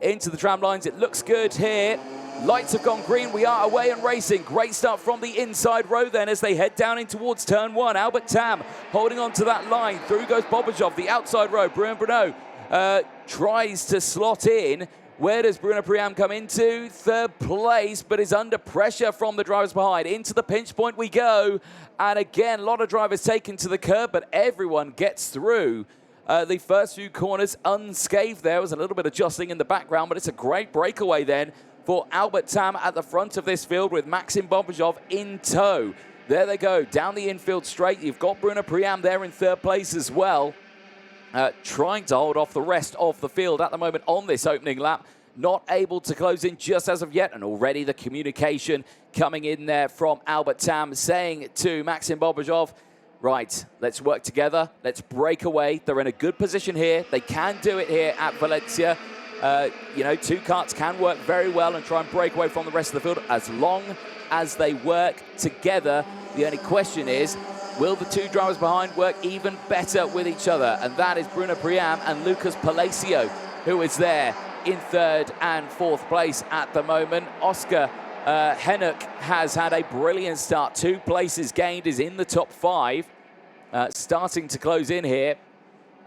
into the tram lines. It looks good here. Lights have gone green. We are away and racing. Great start from the inside row then as they head down in towards turn one. Albert Tam holding on to that line. Through goes Bobajov, the outside row. Bruno tries to slot in. Where does Bruno Priam come into? Third place, but is under pressure from the drivers behind. Into the pinch point we go. And again, a lot of drivers taken to the curb, but everyone gets through. The first few corners unscathed. There was a little bit of jostling in the background, but it's a great breakaway then for Albert Tam at the front of this field with Maxim Bobajov in tow. There they go, down the infield straight. You've got Bruno Priam there in third place as well. Trying to hold off the rest of the field at the moment on this opening lap. Not able to close in just as of yet, and already the communication coming in there from Albert Tam saying to Maxim Bobajov, right, let's work together, let's break away. They're in a good position here. They can do it here at Valencia. You know, two karts can work very well and try and break away from the rest of the field as long as they work together. The only question is, will the two drivers behind work even better with each other? And that is Bruno Priam and Lucas Palacio, who is there in third and fourth place at the moment. Oscar Hennock has had a brilliant start. 2 places gained, is in the top 5. Starting to close in here.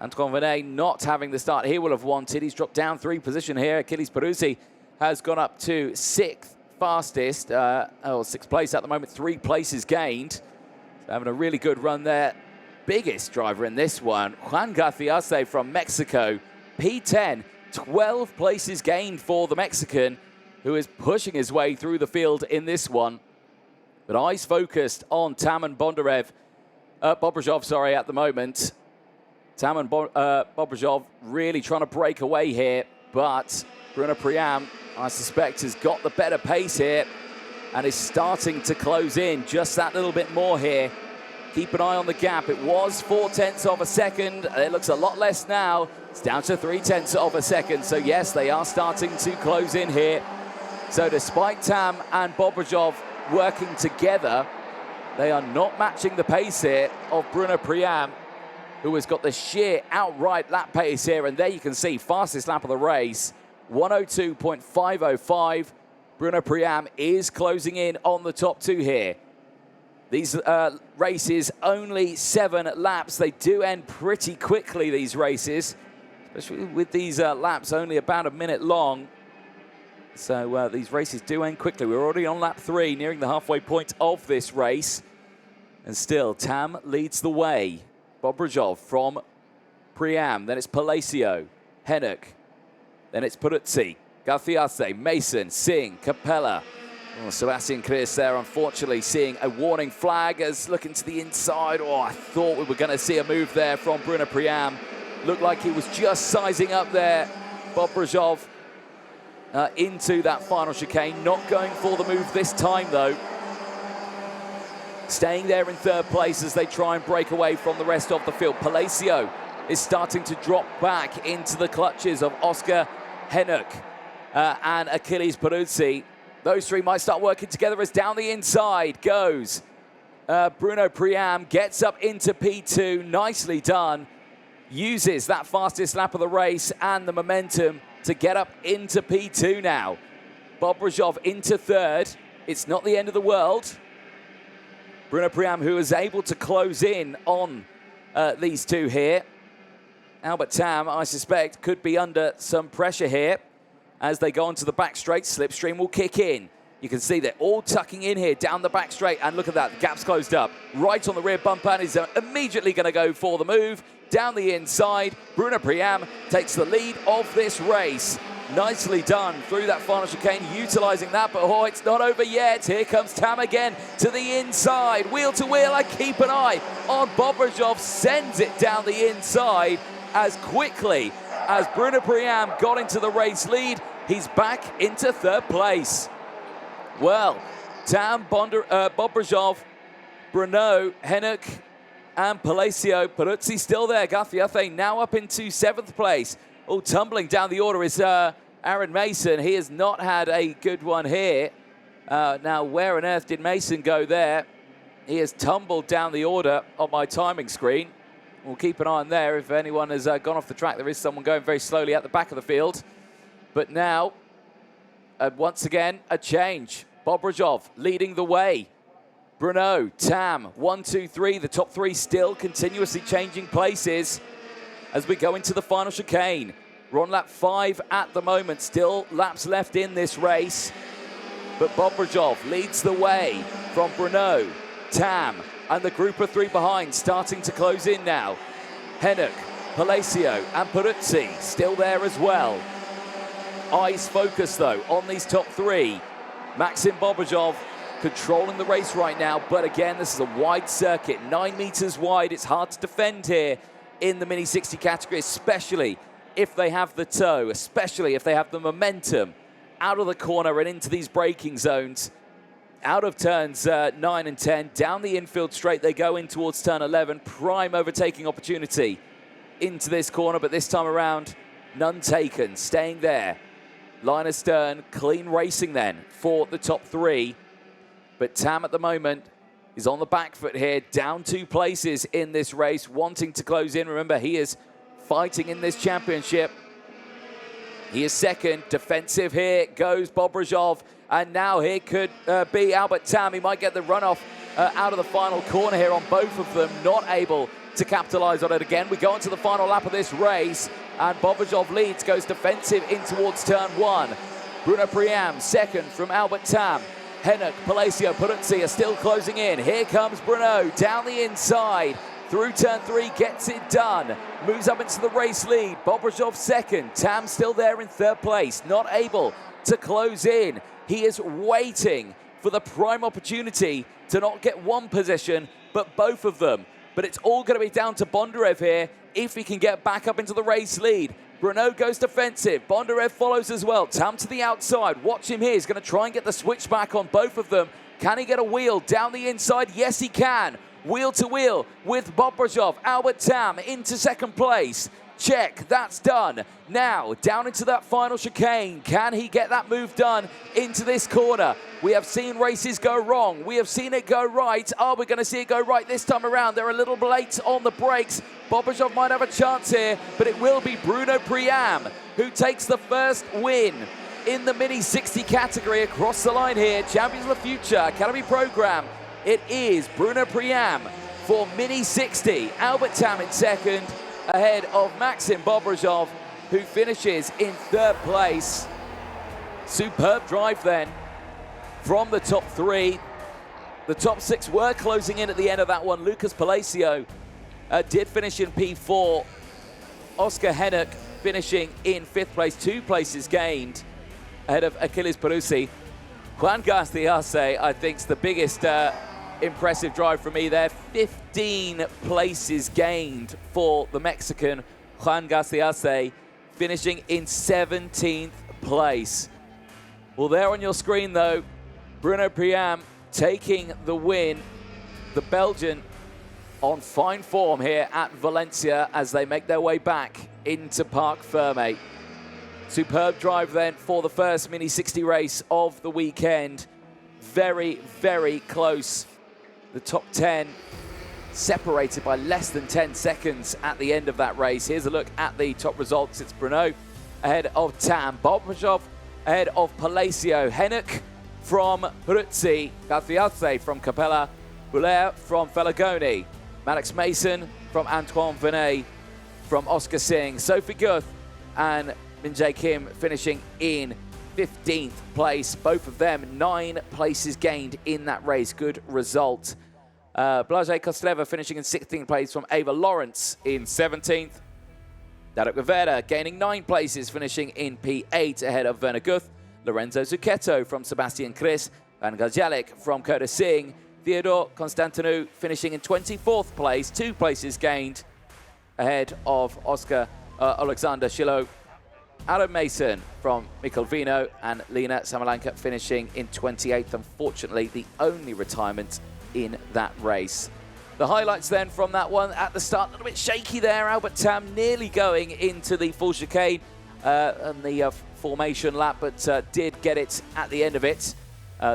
Antoine Venet not having the start he will have wanted. He's dropped down 3 position here. Achilles Peruzzi has gone up to 6th fastest. 6th place at the moment, 3 places gained. So having a really good run there. Biggest driver in this one, Juan Garciase from Mexico. P10, 12 places gained for the Mexican, who is pushing his way through the field in this one. But eyes focused on Taman Bobajov, at the moment. Taman Bobajov really trying to break away here, but Bruno Priam, I suspect, has got the better pace here and is starting to close in just that little bit more here. Keep an eye on the gap. It was 0.4 of a second. It looks a lot less now. It's down to 0.3 of a second. So yes, they are starting to close in here. So despite Tam and Bobajov working together, they are not matching the pace here of Bruno Priam, who has got the sheer outright lap pace here. And there you can see, fastest lap of the race, 102.505. Bruno Priam is closing in on the top 2 here. These races, only 7 laps. They do end pretty quickly, these races, especially with these laps only about a minute long. So these races do end quickly. We're already on lap 3, nearing the halfway point of this race. And still, Tam leads the way. Bobajov from Priam, then it's Palacio, Hennock, then it's Peruzzi, Garciase, Mason, Singh, Capella. Oh, Sebastian Chris there, unfortunately, seeing a warning flag as looking to the inside. Oh, I thought we were going to see a move there from Bruno Priam. Looked like he was just sizing up there, Bobajov, into that final chicane. Not going for the move this time, though. Staying there in third place as they try and break away from the rest of the field. Palacio is starting to drop back into the clutches of Oscar Hennock and Achilles Peruzzi. Those 3 might start working together as down the inside goes Bruno Priam, gets up into P2, nicely done. Uses that fastest lap of the race and the momentum to get up into P2 now. Bobajov into third. It's not the end of the world. Bruno Priam, who is able to close in on these 2 here. Albert Tam, I suspect, could be under some pressure here. As they go onto the back straight, slipstream will kick in. You can see they're all tucking in here down the back straight, and look at that, the gap's closed up. Right on the rear bumper, and is immediately going to go for the move. Down the inside, Bruno Priam takes the lead of this race. Nicely done through that final chicane, utilising that, but oh, it's not over yet. Here comes Tam again to the inside. Wheel to wheel, I keep an eye on Bobajov, sends it down the inside as quickly as Bruno Priam got into the race lead. He's back into third place. Well, Tam, Bobajov, Bruno, Hennock, and Palacio. Peruzzi still there. Garciase now up into 7th place. Oh, tumbling down the order is Aaron Mason. He has not had a good one here. Now, where on earth did Mason go there? He has tumbled down the order on my timing screen. We'll keep an eye on there. If anyone has gone off the track, there is someone going very slowly at the back of the field. But now, once again, a change. Bobrojov leading the way. Bruno, Tam, 1, 2, 3. The top three still continuously changing places as we go into the final chicane. We're on lap 5 at the moment. Still laps left in this race. But Bobrojov leads the way from Bruno, Tam, and the group of 3 behind starting to close in now. Henuk, Palacio, and Peruzzi still there as well. Eyes focused, though, on these top 3. Maxim Bobrojov controlling the race right now, but again, this is a wide circuit, 9 meters wide. It's hard to defend here in the Mini 60 category, especially if they have the toe, especially if they have the momentum out of the corner and into these braking zones. Out of turns 9 and 10, down the infield straight they go in towards turn 11. Prime overtaking opportunity into this corner, but this time around, none taken, staying there. Line astern, clean racing then for the top 3. But Tam at the moment is on the back foot here, down 2 places in this race, wanting to close in. Remember, he is fighting in this championship. He is second, defensive here, goes Bobrojov, and now here could be Albert Tam. He might get the runoff out of the final corner here on both of them, not able to capitalize on it again. We go into the final lap of this race, and Bobrojov leads, goes defensive in towards turn 1. Bruno Priam, second from Albert Tam. Henuk, Palacio, Peruzzi are still closing in. Here comes Bruno down the inside. Through turn 3, gets it done. Moves up into the race lead. Bobrojov second. Tam still there in 3rd place. Not able to close in. He is waiting for the prime opportunity to not get one position, but both of them. But it's all going to be down to Bondarev here if he can get back up into the race lead. Bruno goes defensive. Bondarev follows as well. Tam to the outside. Watch him here. He's going to try and get the switch back on both of them. Can he get a wheel down the inside? Yes, he can. Wheel to wheel with Bobrojov. Albert Tam into 2nd place. Check, that's done. Now, down into that final chicane. Can he get that move done into this corner? We have seen races go wrong. We have seen it go right. Are we going to see it go right this time around? They're a little late on the brakes. Bobrojov might have a chance here, but it will be Bruno Priam who takes the first win in the Mini 60 category across the line here. Champions of the Future Academy Program. It is Bruno Priam for Mini 60. Albert Tam in 2nd, ahead of Maxim Bobrojov, who finishes in 3rd place. Superb drive then from the top 3. The top 6 were closing in at the end of that one. Lucas Palacio did finish in P4. Oscar Henuk finishing in 5th place, 2 places gained ahead of Achilles Peruzzi. Juan Garciase, I think, is the biggest impressive drive for me there. 15 places gained for the Mexican Juan Garciase, finishing in 17th place. Well, there on your screen, though, Bruno Priam taking the win. The Belgian on fine form here at Valencia as they make their way back into Parc Ferme. Superb drive then for the first Mini 60 race of the weekend. Very, very close. The top 10 separated by less than 10 seconds at the end of that race. Here's a look at the top results. It's Bruno ahead of Tam, Bobrojov ahead of Palacio, Henuk from Peruzzi, Garciase from Capella, Boulaire from Felagoni, Maddox Mason from Antoine Venet, from Oscar Singh, Sophie Guth and Min-Jae Kim finishing in 15th place. Both of them 9 places gained in that race. Good result. Blage Kostleva finishing in 16th place from Ava Lawrence in 17th. Darek Rivera gaining 9 places, finishing in P8 ahead of Werner Guth. Lorenzo Zucchetto from Sebastian Chris. Van Gajalik from Curtis Singh. Theodore Constantinou finishing in 24th place, 2 places gained ahead of Alexander Shilo. Adam Mason from Mikkel Vino and Lena Samalanka finishing in 28th. Unfortunately, the only retirement in that race. The highlights then from that one at the start, a little bit shaky there. Albert Tam nearly going into the full chicane and the formation lap, but did get it at the end of it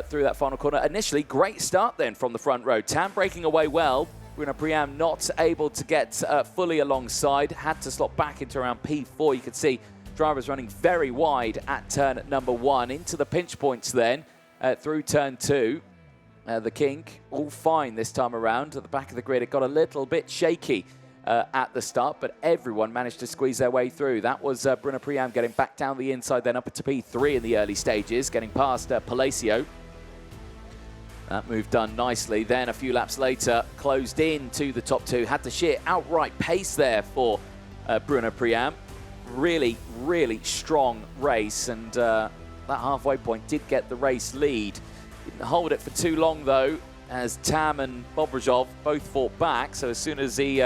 through that final corner. Initially, great start then from the front row. Tam breaking away well. Bruno Priam not able to get fully alongside. Had to slot back into around P4. You could see drivers running very wide at turn number 1. Into the pinch points then through turn 2. The kink, all fine this time around. At the back of the grid, it got a little bit shaky at the start, but everyone managed to squeeze their way through. That was Bruno Priam getting back down the inside, then up to P3 in the early stages, getting past Palacio. That move done nicely. Then a few laps later, closed in to the top 2. Had the sheer outright pace there for Bruno Priam. Really, really strong race, and that halfway point did get the race lead. Didn't hold it for too long, though, as Tam and Bobrajov both fought back. So as soon as he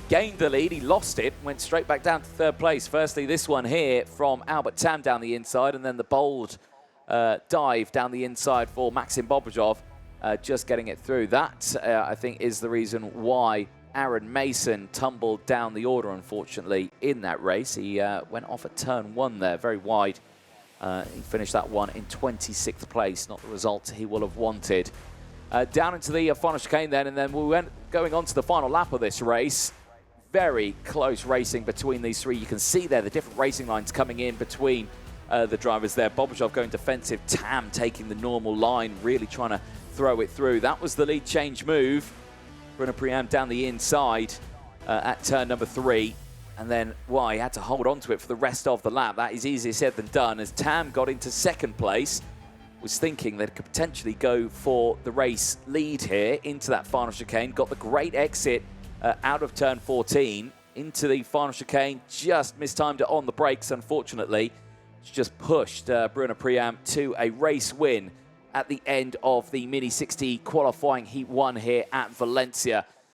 gained the lead, he lost it, went straight back down to 3rd place. Firstly, this one here from Albert Tam down the inside, and then the bold dive down the inside for Maxim Bobrajov, just getting it through. That, I think, is the reason why Aaron Mason tumbled down the order, unfortunately, in that race. He went off at turn 1 there, very wide. He finished that one in 26th place, not the result he will have wanted. Down into the final chicane then, and then we went going on to the final lap of this race. Very close racing between these three. You can see there the different racing lines coming in between the drivers there. Bobrajov going defensive, Tam taking the normal line, really trying to throw it through. That was the lead change move. Bruno Priam down the inside at turn number 3. And then, he had to hold on to it for the rest of the lap. That is easier said than done, as Tam got into 2nd place. Was thinking they could potentially go for the race lead here into that final chicane. Got the great exit out of turn 14 into the final chicane. Just mistimed it on the brakes, unfortunately. It's just pushed Bruno Priam to a race win at the end of the Mini 60 qualifying Heat 1 here at Valencia.